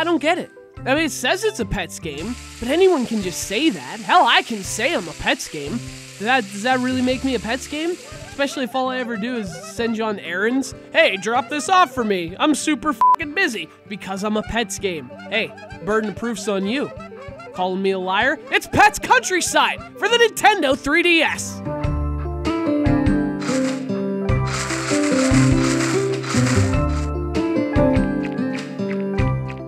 I don't get it. I mean, it says it's a Petz game, but anyone can just say that. Hell, I can say I'm a Petz game. Does that really make me a Petz game? Especially if all I ever do is send you on errands. Hey, drop this off for me. I'm super fucking busy because I'm a Petz game. Hey, burden of proof's on you. Calling me a liar? It's Petz Countryside for the Nintendo 3DS.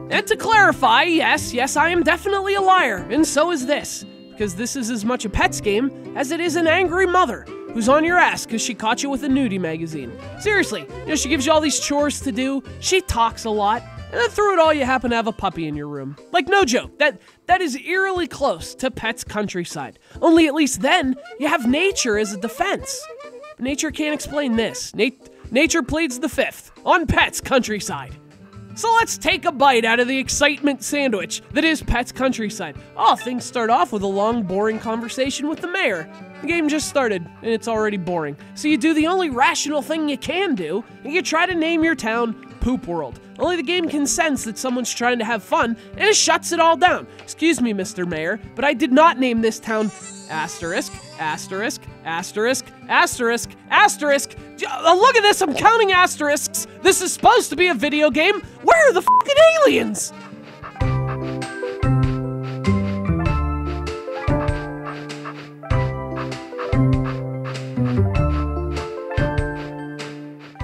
And to clarify, yes, I am definitely a liar, and so is this. Because this is as much a Petz game as it is an angry mother who's on your ass because she caught you with a nudie magazine. Seriously, she gives you all these chores to do, she talks a lot, and then through it all you happen to have a puppy in your room. Like, no joke, that is eerily close to Petz Countryside. Only at least then, you have nature as a defense. Nature can't explain this. Nature pleads the fifth on Petz Countryside. So let's take a bite out of the excitement sandwich that is Petz Countryside. Oh, things start off with a long, boring conversation with the mayor. The game just started, and it's already boring. So you do the only rational thing you can do, and you try to name your town Poop World. Only the game can sense that someone's trying to have fun, and it shuts it all down. Excuse me, Mr. Mayor, but I did not name this town asterisk, asterisk, asterisk, asterisk, asterisk. Look at this, I'm counting asterisks. This is supposed to be a video game. Where are the fucking aliens?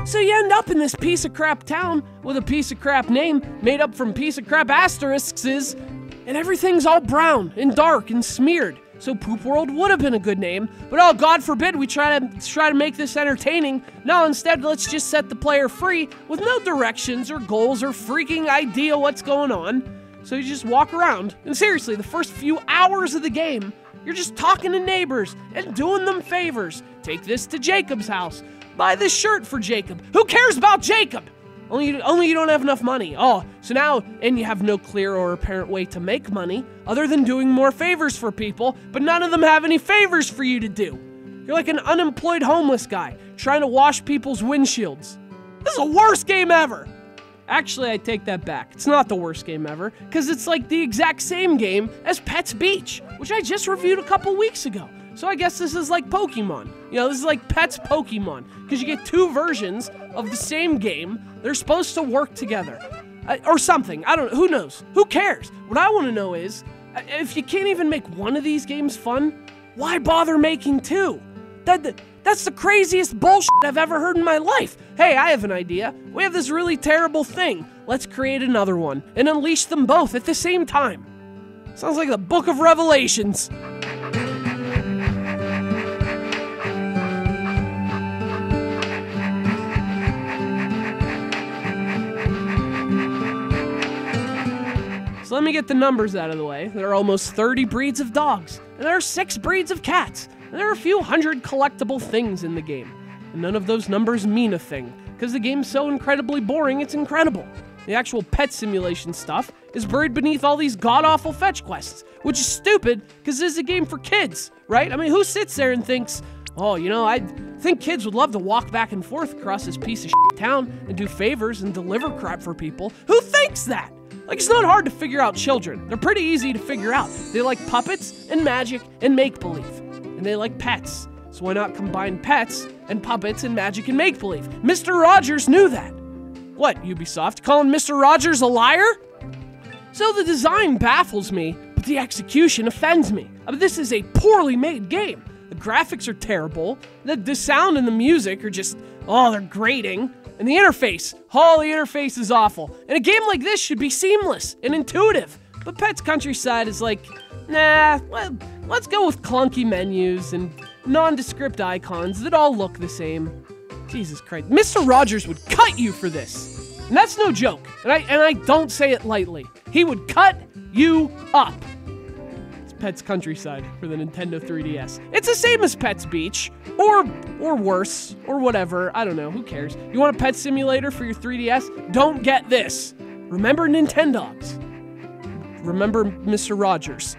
So you end up in this piece of crap town with a piece of crap name made up from piece of crap asterisks, and everything's all brown and dark and smeared. So Poop World would have been a good name, but oh, God forbid we try to make this entertaining. No, instead, let's just set the player free with no directions or goals or freaking idea what's going on. So you just walk around, and seriously, the first few hours of the game, you're just talking to neighbors and doing them favors. Take this to Jacob's house. Buy this shirt for Jacob. Who cares about Jacob? Only you don't have enough money. Oh, so now, and you have no clear or apparent way to make money other than doing more favors for people, but none of them have any favors for you to do. You're like an unemployed homeless guy trying to wash people's windshields. This is the worst game ever. Actually, I take that back. It's not the worst game ever, because it's like the exact same game as Petz Beach, which I just reviewed a couple weeks ago. So I guess this is like Pokemon. This is like Petz Pokemon, because you get two versions of the same game. They're supposed to work together. Or something. I don't know. Who knows? Who cares? What I want to know is, if you can't even make one of these games fun, why bother making two? That's the craziest bullshit I've ever heard in my life. Hey, I have an idea. We have this really terrible thing. Let's create another one and unleash them both at the same time. Sounds like the Book of Revelations. So let me get the numbers out of the way. There are almost 30 breeds of dogs, and there are 6 breeds of cats, and there are a few hundred collectible things in the game. And none of those numbers mean a thing, because the game's so incredibly boring, it's incredible. The actual pet simulation stuff is buried beneath all these god-awful fetch quests, which is stupid, because this is a game for kids, right? I mean, who sits there and thinks, oh, I think kids would love to walk back and forth across this piece of shit town and do favors and deliver crap for people? Who thinks that? Like, it's not hard to figure out children. They're pretty easy to figure out. They like puppets and magic and make-believe. And they like pets. So why not combine pets and puppets and magic and make-believe? Mr. Rogers knew that. What, Ubisoft? Calling Mr. Rogers a liar? So the design baffles me, but the execution offends me. I mean, this is a poorly made game. The graphics are terrible. The sound and the music are just, they're grating. And the interface, the interface is awful. And a game like this should be seamless and intuitive. But Petz Countryside is like, nah, let's go with clunky menus and nondescript icons that all look the same. Jesus Christ, Mr. Rogers would cut you for this. And that's no joke. And I don't say it lightly. He would cut you up. Petz Countryside for the Nintendo 3DS. It's the same as Petz Beach, or worse, or whatever. I don't know, who cares? You want a pet simulator for your 3DS? Don't get this. Remember Nintendogs. Remember Mr. Rogers.